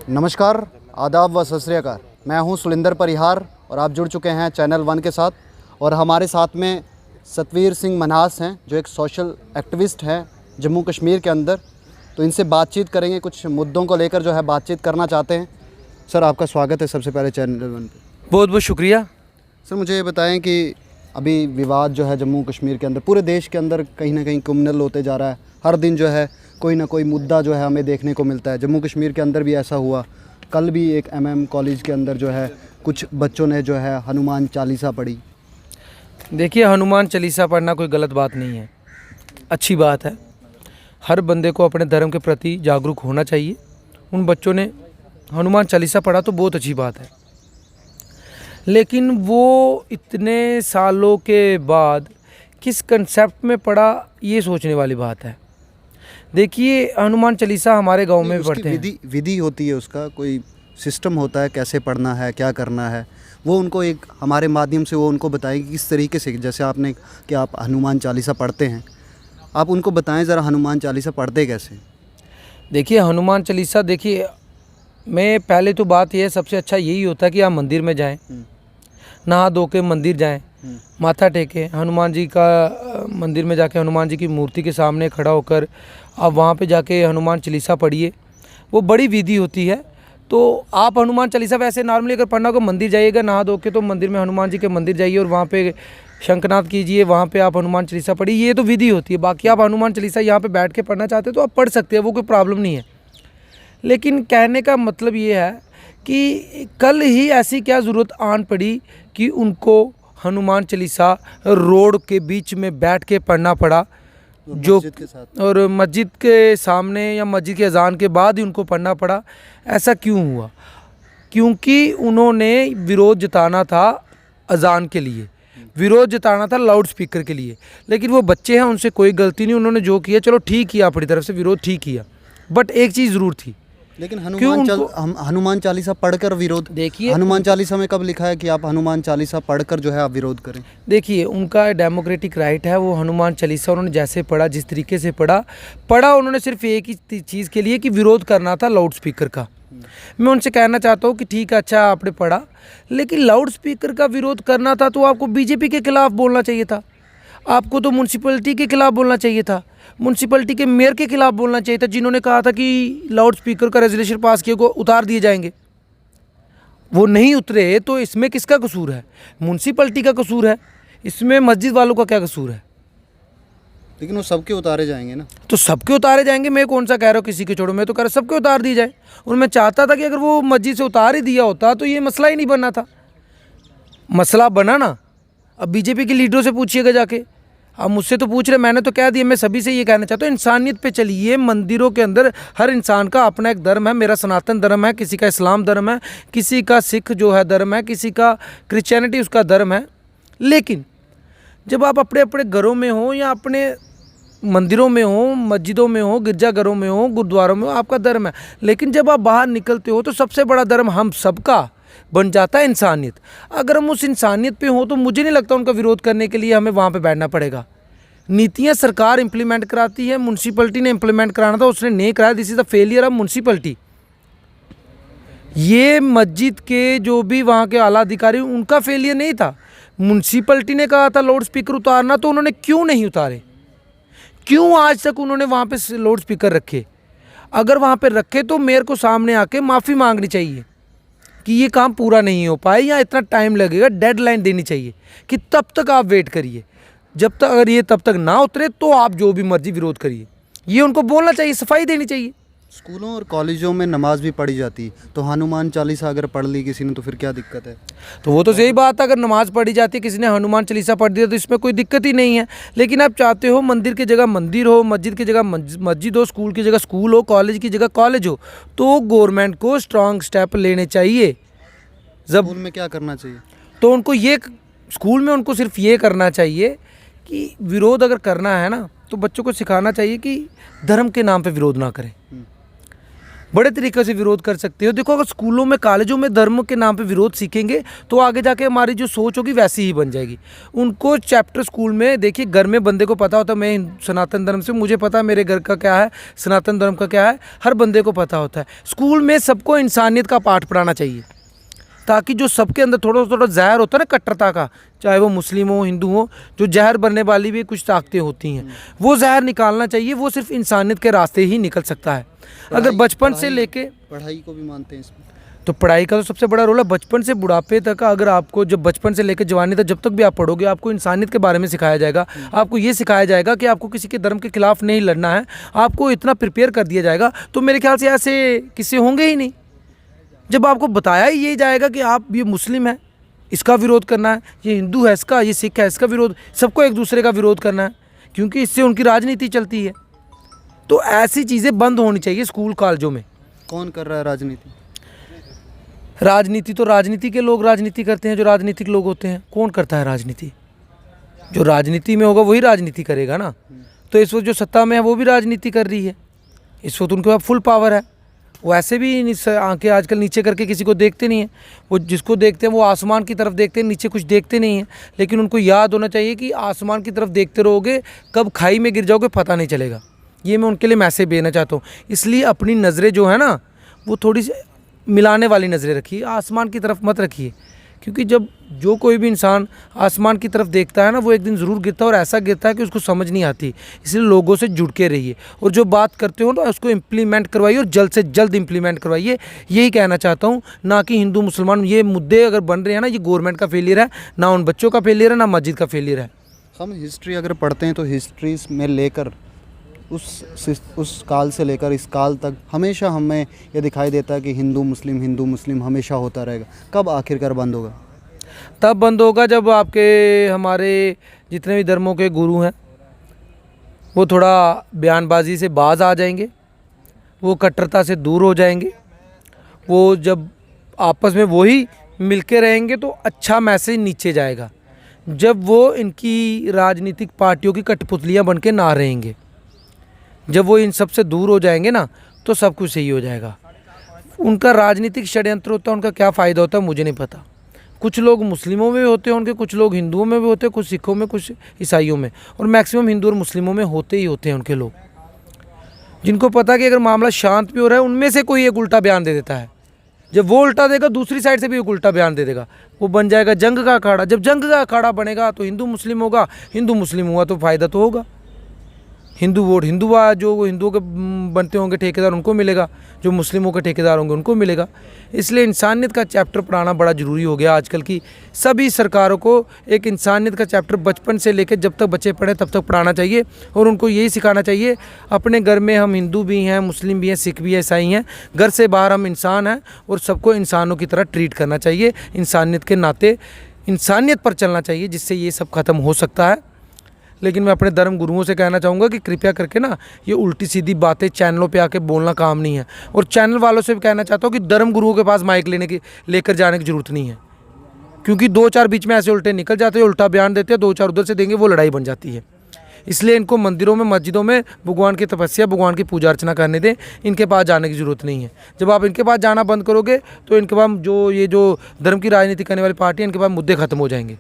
नमस्कार, आदाब व सत श्री अकाल। मैं हूं सुलिंदर परिहार और आप जुड़ चुके हैं चैनल 1 के साथ। और हमारे साथ में सतवीर सिंह मन्हास हैं जो एक सोशल एक्टिविस्ट हैं जम्मू कश्मीर के अंदर। तो इनसे बातचीत करेंगे, कुछ मुद्दों को लेकर जो है बातचीत करना चाहते हैं। सर, आपका स्वागत है सबसे पहले चैनल 1 पे। बहुत बहुत शुक्रिया। सर, मुझे ये बताएं कि अभी विवाद जो है जम्मू कश्मीर के अंदर, पूरे देश के अंदर कहीं ना कहीं कम्युनल होते जा रहा है। हर दिन जो है कोई ना कोई मुद्दा जो है हमें देखने को मिलता है। जम्मू कश्मीर के अंदर भी ऐसा हुआ। कल भी एक MM कॉलेज के अंदर जो है कुछ बच्चों ने जो है हनुमान चालीसा पढ़ी। देखिए, हनुमान चालीसा पढ़ना कोई गलत बात नहीं है, अच्छी बात है। हर बंदे को अपने धर्म के प्रति जागरूक होना चाहिए। उन बच्चों ने हनुमान चालीसा पढ़ा तो बहुत अच्छी बात है, लेकिन वो इतने सालों के बाद किस कंसेप्ट में पढ़ा, ये सोचने वाली बात है। देखिए, हनुमान चालीसा हमारे गांव में भी पढ़ते हैं। विधि होती है, उसका कोई सिस्टम होता है, कैसे पढ़ना है, क्या करना है। वो उनको एक हमारे माध्यम से वो उनको बताएंगे किस तरीके से। जैसे आपने कि आप हनुमान चालीसा पढ़ते हैं, आप उनको बताएं ज़रा हनुमान चालीसा पढ़ते कैसे। देखिए, हनुमान चालीसा, देखिए मैं पहले तो बात यह है, सबसे अच्छा यही होता है कि आप मंदिर में जाएं, नहा धो के मंदिर जाएं, माथा टेकें, हनुमान जी का मंदिर में जाके हनुमान जी की मूर्ति के सामने खड़ा होकर आप वहाँ पे जाके हनुमान चालीसा पढ़िए। वो बड़ी विधि होती है। तो आप हनुमान चालीसा वैसे नॉर्मली अगर पढ़ना हो, मंदिर जाइएगा नहा धो के, तो मंदिर में हनुमान जी के मंदिर जाइए और वहाँ पे शंखनाद कीजिए, वहाँ पे आप हनुमान चालीसा पढ़िए। ये तो विधि होती है। बाकी आप हनुमान चालीसा यहाँ पे बैठ के पढ़ना चाहते हो तो आप पढ़ सकते हैं, वो कोई प्रॉब्लम नहीं है। लेकिन कहने का मतलब ये है कि कल ही ऐसी क्या ज़रूरत आन पड़ी कि उनको हनुमान चालीसा रोड के बीच में बैठ के पढ़ना पड़ा, जो मस्जिद के साथ और मस्जिद के सामने या मस्जिद के अजान के बाद ही उनको पढ़ना पड़ा। ऐसा क्यों हुआ? क्योंकि उन्होंने विरोध जताना था अजान के लिए, विरोध जताना था लाउड स्पीकर के लिए। लेकिन वो बच्चे हैं, उनसे कोई गलती नहीं, उन्होंने जो किया चलो ठीक किया, अपनी तरफ से विरोध ठीक किया। बट एक चीज़ ज़रूर थी, लेकिन हनुमान चालीसा पढ़कर विरोध। देखिए, हनुमान चालीसा में कब लिखा है कि आप हनुमान चालीसा पढ़कर जो है आप विरोध करें? देखिए, उनका डेमोक्रेटिक राइट है। वो हनुमान चालीसा उन्होंने जैसे पढ़ा, जिस तरीके से पढ़ा उन्होंने सिर्फ एक ही चीज़ के लिए कि विरोध करना था लाउड स्पीकर का। मैं उनसे कहना चाहता हूँ कि ठीक है, अच्छा आपने पढ़ा, लेकिन लाउड स्पीकर का विरोध करना था तो आपको BJP के खिलाफ बोलना चाहिए था, आपको तो म्यूनसिपैलिटी के खिलाफ बोलना चाहिए था, म्यूनसिपैलिटी के मेयर के खिलाफ बोलना चाहिए था, जिन्होंने कहा था कि लाउड स्पीकर का रेजोल्यूशन पास किए को उतार दिए जाएंगे। वो नहीं उतरे तो इसमें किसका कसूर है? म्यूनसिपैलिटी का कसूर है, इसमें मस्जिद वालों का क्या कसूर है? लेकिन वो सबके उतारे जाएंगे ना। तो सबके उतारे जाएंगे। मैं कौन सा कह रहा हूँ किसी के छोड़ो, मैं तो कह रहा सबके उतार दिए जाए। और मैं चाहता था कि अगर वो मस्जिद से उतार ही दिया होता तो ये मसला ही नहीं बनना था। मसला बना ना। अब BJP के लीडरों से पूछिएगा जाके, अब मुझसे तो पूछ रहे, मैंने तो कह दिया। मैं सभी से ये कहना चाहता हूँ, इंसानियत पे चलिए। मंदिरों के अंदर हर इंसान का अपना एक धर्म है। मेरा सनातन धर्म है, किसी का इस्लाम धर्म है, किसी का सिख जो है धर्म है, किसी का क्रिश्चियनिटी उसका धर्म है। लेकिन जब आप अपने अपने घरों में हो या अपने मंदिरों में हो, मस्जिदों में हो, गिरजाघरों में हो, गुरुद्वारों में हो, आपका धर्म है। लेकिन जब आप बाहर निकलते हो तो सबसे बड़ा धर्म हम सबका बन जाता है इंसानियत। अगर हम उस इंसानियत पे हो तो मुझे नहीं लगता उनका विरोध करने के लिए हमें वहाँ पे बैठना पड़ेगा। नीतियाँ सरकार इंप्लीमेंट कराती है, म्यूनसिपैलिटी ने इंप्लीमेंट कराना था, उसने नहीं कराया। This is the failure of municipality. ये मस्जिद के जो भी वहाँ के आला अधिकारी, उनका फेलियर नहीं था। म्यूनसिपैलिटी ने कहा था लाउड स्पीकर उतारना, तो उन्होंने क्यों नहीं उतारे? क्यों आज तक उन्होंने वहाँ पे लाउड स्पीकर रखे? अगर वहाँ पे रखे तो मेयर को सामने आके माफ़ी मांगनी चाहिए कि ये काम पूरा नहीं हो पाए या इतना टाइम लगेगा। डेडलाइन देनी चाहिए कि तब तक आप वेट करिए, जब तक अगर ये तब तक ना उतरे तो आप जो भी मर्जी विरोध करिए। ये उनको बोलना चाहिए, सफाई देनी चाहिए। स्कूलों और कॉलेजों में नमाज भी पढ़ी जाती, तो हनुमान चालीसा अगर पढ़ ली किसी ने तो फिर क्या दिक्कत है? तो वो तो सही बात है, अगर नमाज पढ़ी जाती है, किसी ने हनुमान चालीसा पढ़ दिया तो इसमें कोई दिक्कत ही नहीं है। लेकिन आप चाहते हो मंदिर की जगह मंदिर हो, मस्जिद की जगह मस्जिद हो, स्कूल की जगह स्कूल हो, कॉलेज की जगह कॉलेज हो, तो गवर्नमेंट को स्ट्रॉन्ग स्टेप लेने चाहिए। जब स्कूल में क्या करना चाहिए? तो उनको ये, स्कूल में उनको सिर्फ ये करना चाहिए कि विरोध अगर करना है ना, तो बच्चों को सिखाना चाहिए कि धर्म के नाम पे विरोध ना करें। बड़े तरीके से विरोध कर सकते हो। देखो, अगर स्कूलों में कॉलेजों में धर्म के नाम पे विरोध सीखेंगे तो आगे जाके हमारी जो सोच होगी वैसी ही बन जाएगी। उनको चैप्टर स्कूल में, देखिए घर में बंदे को पता होता है मैं सनातन धर्म से, मुझे पता है मेरे घर का क्या है, सनातन धर्म का क्या है, हर बंदे को पता होता है। स्कूल में सबको इंसानियत का पाठ पढ़ाना चाहिए, ताकि जो सबके अंदर थोड़ा थोड़ा जहर होता है ना कट्टरता का, चाहे वो मुस्लिम हो हिंदू हो, जो जहर बनने वाली भी कुछ ताकतें होती हैं, वो जहर निकालना चाहिए। वो सिर्फ इंसानियत के रास्ते ही निकल सकता है। अगर बचपन से लेके पढ़ाई को भी मानते हैं इसमें, तो पढ़ाई का तो सबसे बड़ा रोल है। बचपन से बुढ़ापे तक अगर आपको, जब बचपन से लेकर जवानी तक जब तक भी आप पढ़ोगे, आपको इंसानियत के बारे में सिखाया जाएगा। आपको ये सिखाया जाएगा कि आपको किसी के धर्म के खिलाफ नहीं लड़ना है, आपको इतना प्रिपेयर कर दिया जाएगा, तो मेरे ख्याल से ऐसे किस्से होंगे ही नहीं। जब आपको बताया ही यही जाएगा कि आप, ये मुस्लिम है इसका विरोध करना है, ये हिंदू है इसका, ये सिख है इसका विरोध, सबको एक दूसरे का विरोध करना है, क्योंकि इससे उनकी राजनीति चलती है। तो ऐसी चीज़ें बंद होनी चाहिए स्कूल कॉलेजों में। कौन कर रहा है राजनीति? राजनीति तो राजनीति के लोग राजनीति करते हैं, जो राजनीतिक लोग होते हैं। कौन करता है राजनीति? जो राजनीति में होगा वही राजनीति करेगा ना। तो इस वक्त जो सत्ता में है वो भी राजनीति कर रही है, इस वक्त उनके पास फुल पावर है। वो ऐसे भी आंखें आजकल नीचे करके किसी को देखते नहीं हैं। वो जिसको देखते हैं वो आसमान की तरफ देखते हैं, नीचे कुछ देखते नहीं हैं। लेकिन उनको याद होना चाहिए कि आसमान की तरफ देखते रहोगे, कब खाई में गिर जाओगे पता नहीं चलेगा। ये मैं उनके लिए मैसेज देना चाहता हूँ। इसलिए अपनी नज़रें जो है ना, वो थोड़ी सी मिलाने वाली नज़रें रखिए, आसमान की तरफ मत रखिए। क्योंकि जब जो कोई भी इंसान आसमान की तरफ देखता है ना, वो एक दिन ज़रूर गिरता है, और ऐसा गिरता है कि उसको समझ नहीं आती। इसलिए लोगों से जुड़ के रहिए, और जो बात करते हो ना उसको इम्प्लीमेंट करवाइए, और जल्द से जल्द इम्प्लीमेंट करवाइए। यही कहना चाहता हूँ। ना कि हिंदू मुसलमान ये मुद्दे अगर बन रहे हैं ना, ये गवर्नमेंट का फेलियर है, ना उन बच्चों का फेलियर है, ना मस्जिद का फेलियर है। हम हिस्ट्री अगर पढ़ते हैं तो हिस्ट्री में लेकर उस काल से लेकर इस काल तक हमेशा हमें ये दिखाई देता है कि हिंदू मुस्लिम हमेशा होता रहेगा। कब आखिरकार बंद होगा? तब बंद होगा जब आपके, हमारे जितने भी धर्मों के गुरु हैं वो थोड़ा बयानबाजी से बाज आ जाएंगे, वो कट्टरता से दूर हो जाएंगे। वो जब आपस में वही मिलके रहेंगे तो अच्छा मैसेज नीचे जाएगा। जब वो इनकी राजनीतिक पार्टियों की कठपुतलियाँ बन के ना रहेंगे, जब वो इन सब से दूर हो जाएंगे ना, तो सब कुछ सही हो जाएगा। उनका राजनीतिक षड्यंत्र होता है, उनका क्या फ़ायदा होता है मुझे नहीं पता। कुछ लोग मुस्लिमों में भी होते हैं उनके, कुछ लोग हिंदुओं में भी होते हैं, कुछ सिखों में, कुछ ईसाइयों में, और मैक्सिमम हिंदू और मुस्लिमों में होते ही होते हैं उनके लोग, जिनको पता कि अगर मामला शांत भी हो रहा है, उनमें से कोई एक उल्टा बयान दे देता है। जब वो उल्टा देगा, दूसरी साइड से भी एक उल्टा बयान दे देगा, वो बन जाएगा जंग का अखाड़ा। जब जंग का अखाड़ा बनेगा तो हिंदू मुस्लिम होगा, हिंदू मुस्लिम हुआ तो फ़ायदा तो होगा। हिंदू वोट हिंदू, जो हिंदुओं के बनते होंगे ठेकेदार उनको मिलेगा, जो मुस्लिमों के ठेकेदार होंगे उनको मिलेगा। इसलिए इंसानियत का चैप्टर पढ़ाना बड़ा ज़रूरी हो गया आजकल की सभी सरकारों को। एक इंसानियत का चैप्टर बचपन से लेकर जब तक बच्चे पढ़े तब तक पढ़ाना चाहिए, और उनको यही सिखाना चाहिए अपने घर में हम हिंदू भी हैं, मुस्लिम भी हैं, सिख भी हैं, ईसाई हैं, घर से बाहर हम इंसान हैं, और सबको इंसानों की तरह ट्रीट करना चाहिए। इंसानियत के नाते इंसानियत पर चलना चाहिए, जिससे ये सब ख़त्म हो सकता है। लेकिन मैं अपने धर्म गुरुओं से कहना चाहूँगा कि कृपया करके ना ये उल्टी सीधी बातें चैनलों पे आके बोलना काम नहीं है। और चैनल वालों से भी कहना चाहता हूँ कि धर्म गुरुओं के पास माइक लेकर जाने की ज़रूरत नहीं है, क्योंकि 2-4 बीच में ऐसे उल्टे निकल जाते हैं, उल्टा बयान देते हैं, 2-4 उधर से देंगे, वो लड़ाई बन जाती है। इसलिए इनको मंदिरों में, मस्जिदों में भगवान की तपस्या, भगवान की पूजा अर्चना करने दें, इनके पास जाने की ज़रूरत नहीं है। जब आप इनके पास जाना बंद करोगे तो इनके पास जो धर्म की राजनीति करने वाली पार्टी है, इनके पास मुद्दे ख़त्म हो जाएंगे।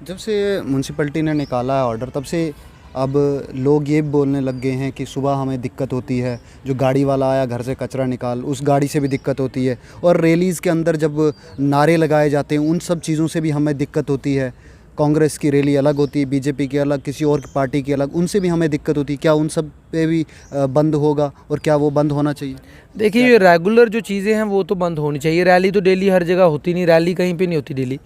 जब से म्यूनसिपैलिटी ने निकाला है ऑर्डर, तब से अब लोग ये बोलने लग गए हैं कि सुबह हमें दिक्कत होती है, जो गाड़ी वाला आया घर से कचरा निकाल, उस गाड़ी से भी दिक्कत होती है, और रैलीज़ के अंदर जब नारे लगाए जाते हैं उन सब चीज़ों से भी हमें दिक्कत होती है। कांग्रेस की रैली अलग होती है, बीजेपी की अलग, किसी और पार्टी की अलग, उनसे भी हमें दिक्कत होती है। क्या उन सब पे भी बंद होगा, और क्या वो बंद होना चाहिए? देखिए, ये रेगुलर जो चीज़ें हैं वो तो बंद होनी चाहिए। रैली तो डेली हर जगह होती नहीं, रैली कहीं पे नहीं होती डेली।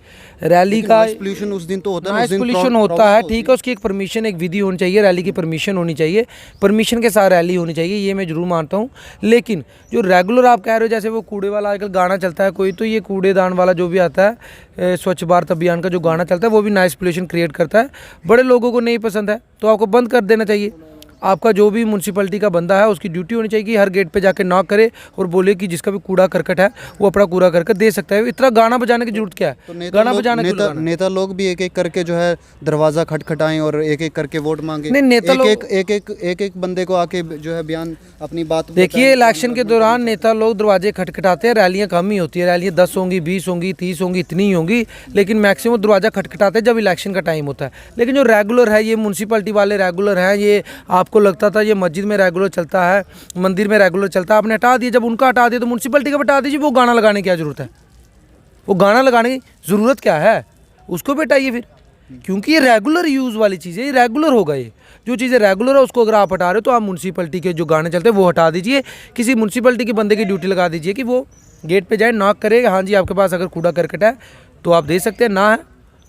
रैली का नॉइस पोल्यूशन उस दिन तो होता है, नॉइस पोल्यूशन होता है, ठीक है, उसकी एक परमिशन, एक विधि होनी चाहिए, रैली की परमिशन होनी चाहिए, परमिशन के साथ रैली होनी चाहिए, ये मैं जरूर मानता हूँ। लेकिन जो रेगुलर आप कह रहे हो, जैसे वो कूड़े वाला आजकल गाना चलता है कोई, तो ये कूड़ेदान वाला जो भी आता है, स्वच्छ भारत अभियान का जो गाना चलता है, वो भी नॉइस पोल्यूशन क्रिएट करता है, बड़े लोगों को नहीं पसंद है, तो आपको बंद कर देना चाहिए। आपका जो भी म्यूनसिपलिटी का बंदा है उसकी ड्यूटी होनी चाहिए कि हर गेट पे जाके नॉक करे और बोले कि जिसका भी कूड़ा करकट है वो अपना कूड़ा करकट दे सकता है। इतना गाना बजाने की जरूरत क्या तो है? गाना बजाने क्यों लगाना है? नेता लोग भी एक एक करके जो है दरवाज़ा खटखटाएं और एक एक करके वोट मांगे। नहीं, नेता लोग एक बंदे को आके जो है बयान अपनी बात देखिए, इलेक्शन के दौरान नेता लोग दरवाजे खटखटाते हैं, रैलियां कम ही होती है, रैलियां 10 होंगी, 20 होंगी, 30 होंगी, इतनी ही होंगी, लेकिन मैक्सिमम दरवाजा खटखटाते हैं जब इलेक्शन का टाइम होता है। लेकिन जो रेगुलर है, ये म्यूनसिपलिटी वाले रेगुलर हैं, ये आपको लगता था ये मस्जिद में रेगुलर चलता है, मंदिर में रेगुलर चलता है, आपने हटा दिया। जब उनका हटा दिया तो म्यूनसिपलिटी का हटा दीजिए। वो गाना लगाने की क्या जरूरत है? वो गाना लगाने की ज़रूरत क्या है? उसको भी हटाइए फिर, क्योंकि ये रेगुलर यूज़ वाली चीज़ है, ये रेगुलर होगा। ये जो चीज़ें रेगुलर है उसको अगर आप हटा रहे हो तो आप म्यूनसिपलिटी के जो गाने चलते हैं वो हटा दीजिए। किसी म्यूनसिपलिटी के बंदे की ड्यूटी लगा दीजिए कि वो गेट पे जाए, नॉक करे, हाँ जी आपके पास अगर कूड़ा करकट है तो आप दे सकते हैं, ना है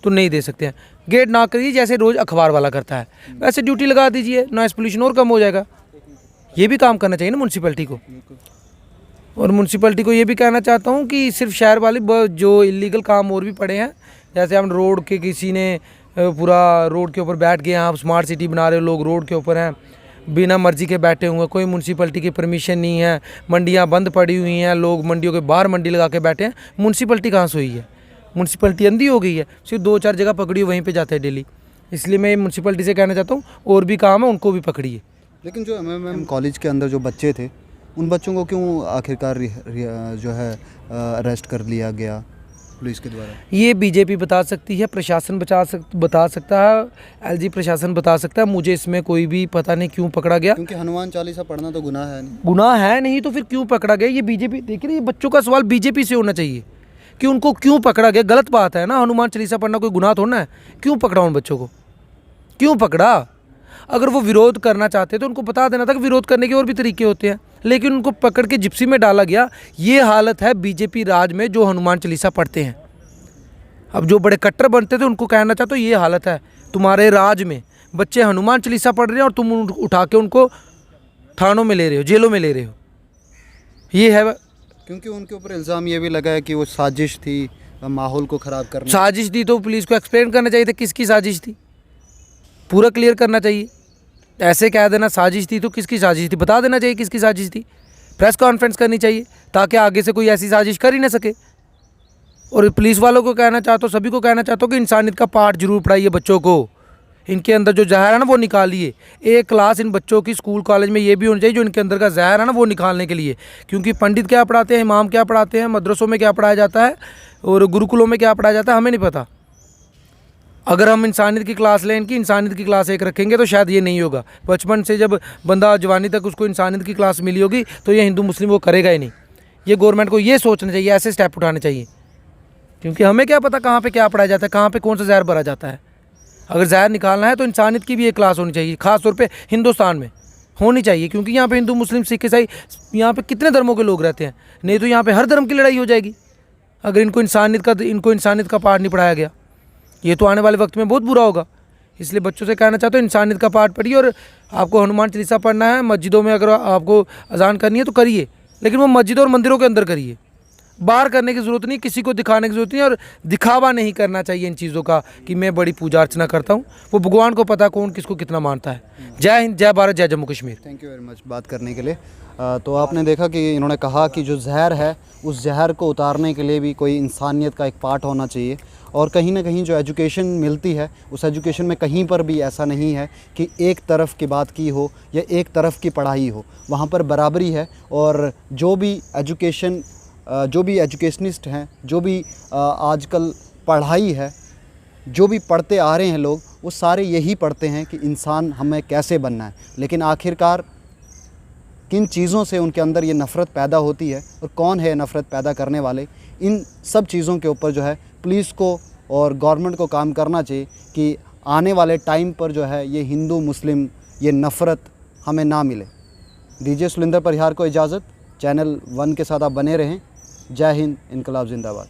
तो नहीं दे सकते हैं। गेट नॉक करिए जैसे रोज़ अखबार वाला करता है, वैसे ड्यूटी लगा दीजिए, नॉइस पोल्यूशन और कम हो जाएगा। ये भी काम करना चाहिए ना म्यूनसिपलिटी को। और म्यूनसिपलिटी को ये भी कहना चाहता हूँ कि सिर्फ शहर वाले जो इलीगल काम और भी पड़े हैं, जैसे हम रोड के किसी ने पूरा रोड के ऊपर बैठ गए हैं, आप स्मार्ट सिटी बना रहे हो, लोग रोड के ऊपर हैं बिना मर्जी के बैठे हुए हैं, कोई म्यूनसिपलिटी की परमिशन नहीं है, मंडियाँ बंद पड़ी हुई हैं, लोग मंडियों के बाहर मंडी लगा के बैठे हैं। म्यूनसिपलिटी कहाँ से हुई है? म्यूनसिपलिटी अंधी हो गई है, सिर्फ 2-4 जगह पकड़ी वहीं पे जाते हैं डेली। इसलिए मैं म्यूनसिपलिटी से कहना चाहता हूँ और भी काम है उनको भी पकड़िए। लेकिन जो MMM कॉलेज के अंदर जो बच्चे थे उन बच्चों को क्यों आखिरकार जो है अरेस्ट कर लिया गया पुलिस के द्वारा? ये बीजेपी बता सकती है, प्रशासन बता सकता है, LG प्रशासन बता सकता है। मुझे इसमें कोई भी पता नहीं क्यों पकड़ा गया, क्योंकि हनुमान चालीसा पढ़ना तो गुनाह है नहीं। गुनाह है नहीं तो फिर क्यों पकड़ा गया? ये बीजेपी, देखिए ये बच्चों का सवाल बीजेपी से होना चाहिए कि उनको क्यों पकड़ा गया। गलत बात है ना, हनुमान चालीसा पढ़ना कोई गुनाह थोड़ा है। क्यों पकड़ा उन बच्चों को, क्यों पकड़ा? अगर वो विरोध करना चाहते तो उनको बता देना था कि विरोध करने के और भी तरीके होते हैं, लेकिन उनको पकड़ के जिप्सी में डाला गया। ये हालत है बीजेपी राज में जो हनुमान चालीसा पढ़ते हैं। अब जो बड़े कट्टर बनते थे उनको कहना चाहते हो ये हालत है तुम्हारे राज में, बच्चे हनुमान चालीसा पढ़ रहे हैं और तुम उठा के उनको थानों में ले रहे हो, जेलों में ले रहे हो। ये है, क्योंकि उनके ऊपर इल्ज़ाम ये भी लगा है कि वो साजिश थी माहौल को ख़राब करना। साजिश थी तो पुलिस को एक्सप्लेन करना चाहिए था किसकी साजिश थी, पूरा क्लियर करना चाहिए। ऐसे कह देना साजिश थी तो किसकी साजिश थी, बता देना चाहिए किसकी साजिश थी। प्रेस कॉन्फ्रेंस करनी चाहिए ताकि आगे से कोई ऐसी साजिश कर ही ना सके। और पुलिस वालों को कहना चाहता हूँ, सभी को कहना चाहता हूँ कि इंसानियत का पाठ जरूर पढ़ाइए बच्चों को। इनके अंदर जो जहर है ना वो निकालिए। एक क्लास इन बच्चों की स्कूल कॉलेज में ये भी होनी चाहिए जो इनके अंदर का जहर है ना वो निकालने के लिए। क्योंकि पंडित क्या पढ़ाते हैं, इमाम क्या पढ़ाते हैं, मदरसों में क्या पढ़ाया जाता है और गुरुकुलों में क्या पढ़ाया जाता है, हमें नहीं पता। अगर हम इंसानियत की क्लास लें, इनकी इंसानियत की क्लास एक रखेंगे तो शायद ये नहीं होगा। बचपन से जब बंदा जवानी तक उसको इंसानियत की क्लास मिली होगी तो ये हिंदू मुस्लिम वो करेगा ही नहीं। ये गवर्नमेंट को ये सोचना चाहिए, ऐसे स्टेप उठाने चाहिए। क्योंकि हमें क्या पता कहाँ पे क्या पढ़ाया जाता है, कहाँ पे कौन सा जहर भरा जाता है। अगर जहर निकालना है तो इंसानियत की भी एक क्लास होनी चाहिए, ख़ास तौर पे हिंदुस्तान में होनी चाहिए। क्योंकि यहाँ पे हिंदू मुस्लिम सिख ईसाई यहाँ पे कितने धर्मों के लोग रहते हैं, नहीं तो यहाँ पे हर धर्म की लड़ाई हो जाएगी अगर इनको इंसानियत का पाठ नहीं पढ़ाया गया। ये तो आने वाले वक्त में बहुत बुरा होगा। इसलिए बच्चों से कहना चाहता हूँ इंसानियत का पाठ पढ़िए। और आपको हनुमान चालीसा पढ़ना है, मस्जिदों में अगर आपको अजान करनी है तो करिए, लेकिन वो मस्जिदों और मंदिरों के अंदर करिए। बाहर करने की ज़रूरत नहीं, किसी को दिखाने की ज़रूरत नहीं और दिखावा नहीं करना चाहिए इन चीज़ों का कि मैं बड़ी पूजा अर्चना करता हूँ। वो भगवान को पता कौन किसको कितना मानता है। जय हिंद, जय भारत, जय Jammu Kashmir. Thank you very much बात करने के लिए। तो आपने देखा कि इन्होंने कहा कि जो जहर है उस जहर को उतारने के लिए भी कोई इंसानियत का एक पार्ट होना चाहिए। और कहीं ना कहीं जो एजुकेशन मिलती है उस एजुकेशन में कहीं पर भी ऐसा नहीं है कि एक तरफ की बात की हो या एक तरफ की पढ़ाई हो, वहाँ पर बराबरी है। और जो भी एजुकेशनिस्ट हैं, जो भी आजकल पढ़ाई है, जो भी पढ़ते आ रहे हैं लोग, वो सारे यही पढ़ते हैं कि इंसान हमें कैसे बनना है। लेकिन आखिरकार किन चीज़ों से उनके अंदर ये नफ़रत पैदा होती है और कौन है नफ़रत पैदा करने वाले, इन सब चीज़ों के ऊपर जो है पुलिस को और गवर्नमेंट को काम करना चाहिए कि आने वाले टाइम पर जो है ये हिंदू मुस्लिम ये नफ़रत हमें ना मिले। दीजिए सुलिंदर परिहार को इजाज़त। चैनल 1 के साथ आप बने रहें। जय हिंद, इनकलाब जिंदाबाद।